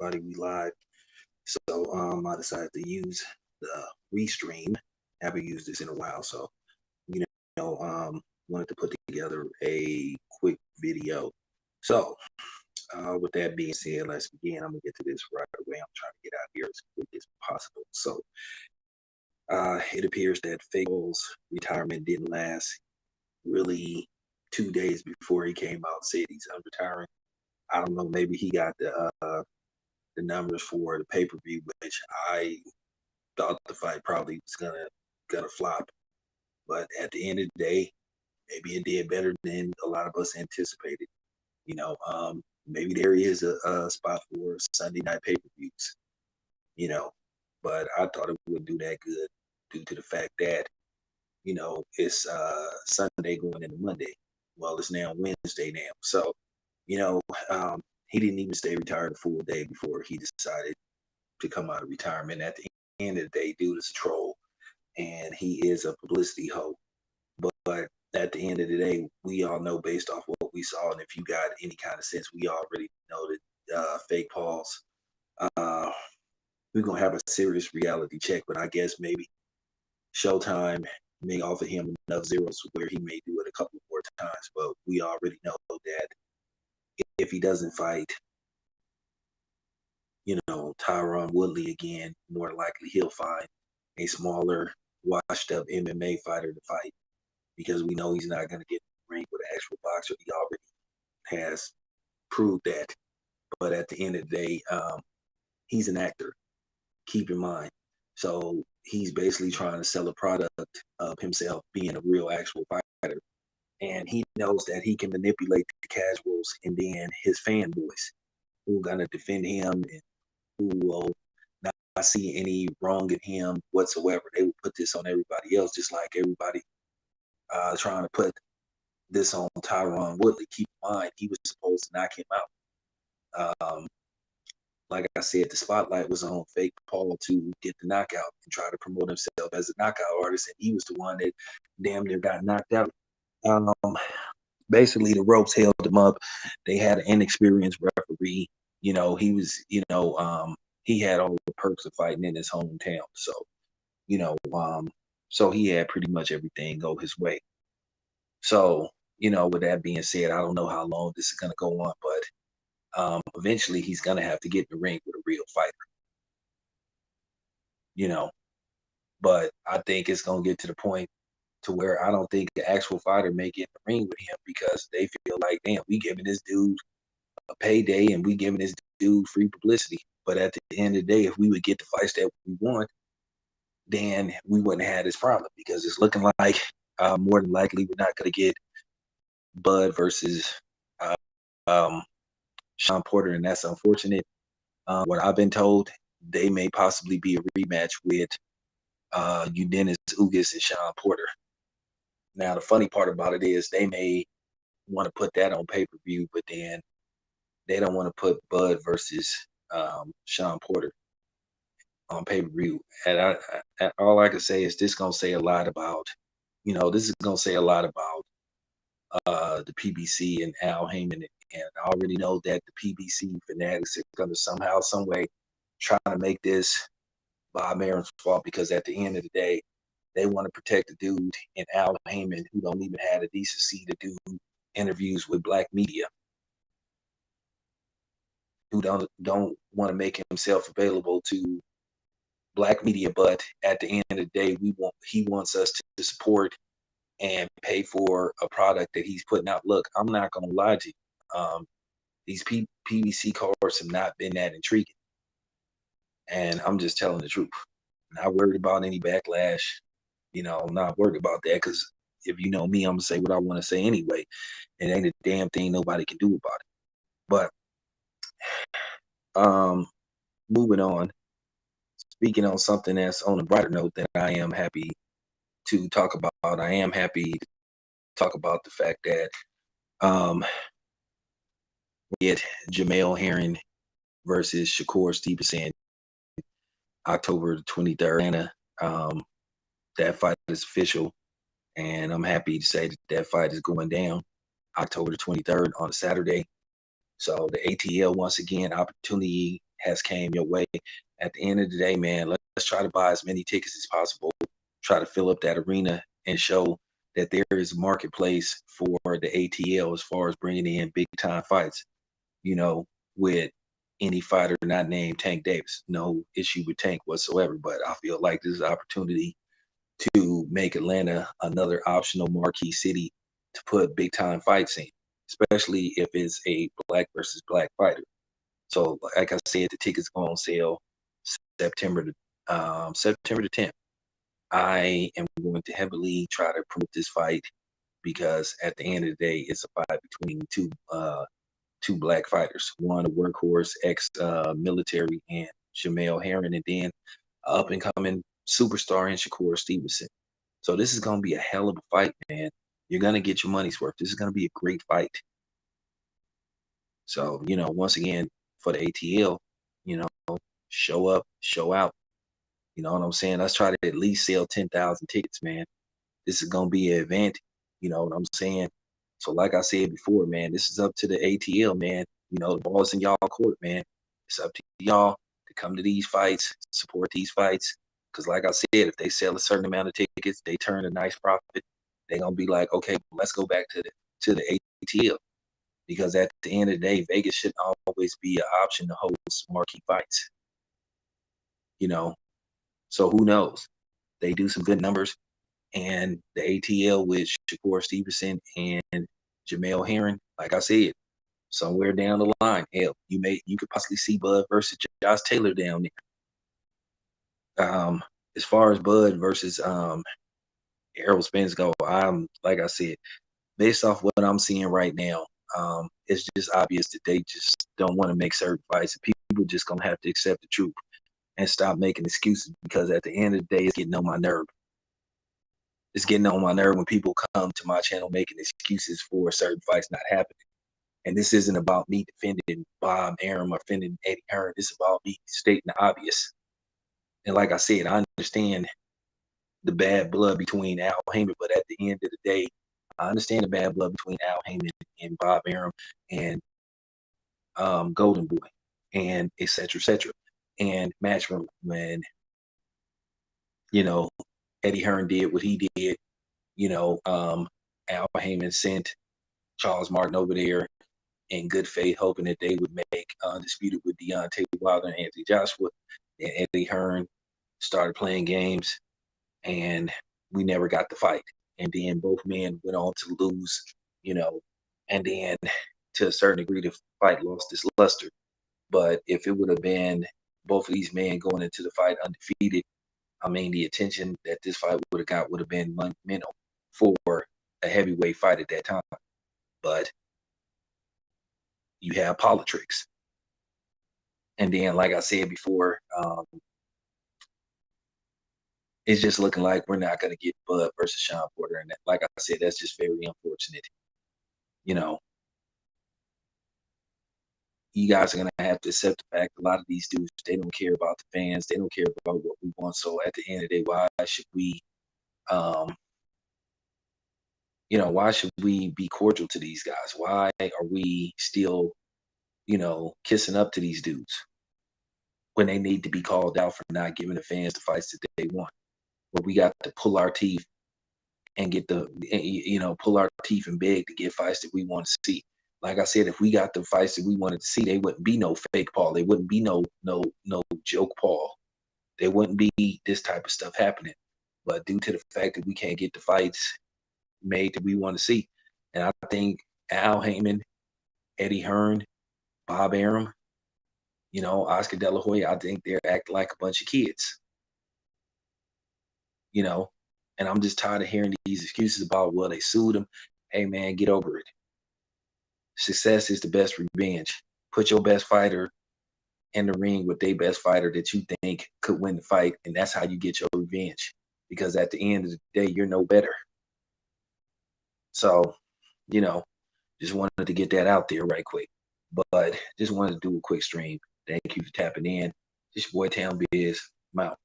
everybody, we live. So I decided to use the restream. Haven't used this in a while, so you wanted to put together a quick video. So with that being said, let's begin. I'm gonna get to this right away. I'm trying to get out here as quick as possible. So it appears that Fayetteful's retirement didn't last really 2 days before he came out and said he's retiring. I don't know, maybe he got the numbers for the pay-per-view, which I thought the fight probably was gonna flop. But at the end of the day, maybe it did better than a lot of us anticipated. Maybe there is a spot for Sunday night pay-per-views, you know, but I thought it wouldn't do that good due to the fact that, it's Sunday going into Monday. Well, it's now Wednesday now. So, you know, he didn't even stay retired a full day before he decided to come out of retirement. At the end of the day, dude is a troll and he is a publicity hoe. But at the end of the day, we all know based off what we saw, and if you got any kind of sense, we already know that fake Pauls, uh, we're gonna have a serious reality check. But I guess maybe Showtime may offer him enough zeros where he may do it a couple more times. But we already know that if he doesn't fight, Tyron Woodley again, more likely he'll find a smaller, washed up MMA fighter to fight because we know he's not going to get in the ring with an actual boxer. He already has proved that. But at the end of the day, he's an actor. Keep in mind. So he's basically trying to sell a product of himself being a real actual fighter. And he knows that he can manipulate the casuals and then his fanboys who are going to defend him and who will not see any wrong in him whatsoever. They will put this on everybody else, just like everybody trying to put this on Tyron Woodley. Keep in mind, he was supposed to knock him out. Like I said, the spotlight was on Fake Paul to get the knockout and try to promote himself as a knockout artist, and he was the one that damn near got knocked out. Um, Basically, the ropes held him up. They had an inexperienced referee. He was, he had all the perks of fighting in his hometown. So, you know, um, so he had pretty much everything go his way. So, with that being said, I don't know how long this is going to go on, but eventually he's going to have to get in the ring with a real fighter, you know. But I think it's going to get to the point to where I don't think the actual fighter may get in the ring with him because they feel like, damn, we giving this dude a payday and we giving this dude free publicity. But at the end of the day, if we would get the fights that we want, then we wouldn't have this problem because it's looking like more than likely we're not going to get Bud versus uh, um, Sean Porter, and that's unfortunate. What I've been told, they may possibly be a rematch with Dennis Ugas and Sean Porter. Now, the funny part about it is they may want to put that on pay-per-view, but then they don't want to put Bud versus Sean Porter on pay-per-view. And all I can say is this going to say a lot about, this is going to say a lot about the PBC and Al Heyman. And I already know that the PBC fanatics are going to somehow, some way, try to make this Bob Aaron's fault because at the end of the day, they want to protect the dude in Al Heyman who don't even have the decency to do interviews with black media, who don't want to make himself available to black media. But at the end of the day, he wants us to support and pay for a product that he's putting out. Look, I'm not going to lie to you. These PVC cards have not been that intriguing. And I'm just telling the truth. I'm not worried about any backlash. I'm not worried about that because if you know me, I'm going to say what I want to say anyway. It ain't a damn thing nobody can do about it. But moving on, speaking on something that's on a brighter note that I am happy to talk about. I am happy to talk about the fact that we get Jamel Herring versus Shakur Stevenson October 23rd. And that fight is official, and I'm happy to say that fight is going down October 23rd on a Saturday. So the ATL once again opportunity has came your way. At the end of the day, man, let's try to buy as many tickets as possible. Try to fill up that arena and show that there is a marketplace for the ATL as far as bringing in big time fights. You know, with any fighter not named Tank Davis. No issue with Tank whatsoever, but I feel like this is an opportunity to make Atlanta another optional marquee city to put big time fights in, especially if it's a black versus black fighter. So, like I said, the tickets go on sale September September the 10th. I am going to heavily try to promote this fight because at the end of the day, it's a fight between two black fighters. One a workhorse, ex military, and Jamel Herring, and then up and coming superstar in Shakur Stevenson. So this is gonna be a hell of a fight, man. You're gonna get your money's worth. This is gonna be a great fight. So, once again, for the ATL, you know, show up, show out. You know what I'm saying? Let's try to at least sell 10,000 tickets, man. This is gonna be an event. You know what I'm saying? So, like I said before, man, this is up to the ATL, man. The ball's in y'all court, man. It's up to y'all to come to these fights, support these fights. Because, like I said, if they sell a certain amount of tickets, they turn a nice profit. They're gonna be like, okay, let's go back to the ATL. Because at the end of the day, Vegas should always be an option to host marquee fights. So who knows? They do some good numbers, and the ATL with Shakur Stevenson and Jamel Herring, like I said, somewhere down the line, hell, you could possibly see Bud versus Josh Taylor down there. As far as Bud versus Errol Spence go, like I said, based off what I'm seeing right now, it's just obvious that they just don't want to make certain fights. People just gonna have to accept the truth and stop making excuses, because at the end of the day, it's getting on my nerve. It's getting on my nerve when people come to my channel making excuses for certain fights not happening. And this isn't about me defending Bob Arum or defending Eddie Hearn. This is about me stating the obvious. And like I said, I understand the bad blood between Al Heyman, but at the end of the day, I understand the bad blood between Al Heyman and Bob Arum and Golden Boy, and et cetera, et cetera. And Matchroom, when Eddie Hearn did what he did, Al Heyman sent Charles Martin over there in good faith, hoping that they would make Undisputed with Deontay Wilder and Anthony Joshua. And Eddie Hearn started playing games, and we never got the fight. And then both men went on to lose, and then to a certain degree, the fight lost its luster. But if it would have been both of these men going into the fight undefeated, I mean, the attention that this fight would have got would have been monumental for a heavyweight fight at that time. But you have politics. And then, like I said before, it's just looking like we're not going to get Bud versus Sean Porter. And like I said, that's just very unfortunate. You guys are going to have to accept the fact a lot of these dudes, they don't care about the fans. They don't care about what we want. So at the end of the day, why should we be cordial to these guys? Why are we still, kissing up to these dudes when they need to be called out for not giving the fans the fights that they want? Where we got to pull our teeth and pull our teeth and beg to get fights that we want to see. Like I said, if we got the fights that we wanted to see, they wouldn't be no fake Paul. They wouldn't be no joke Paul. There wouldn't be this type of stuff happening. But due to the fact that we can't get the fights made that we want to see, and I think Al Heyman, Eddie Hearn, Bob Arum, Oscar De La Hoya, I think they're acting like a bunch of kids. And I'm just tired of hearing these excuses about, well, they sued him. Hey, man, get over it. Success is the best revenge. Put your best fighter in the ring with their best fighter that you think could win the fight, and that's how you get your revenge. Because at the end of the day, you're no better. So, just wanted to get that out there right quick. But just wanted to do a quick stream. Thank you for tapping in. This your boy Town Biz. I'm out.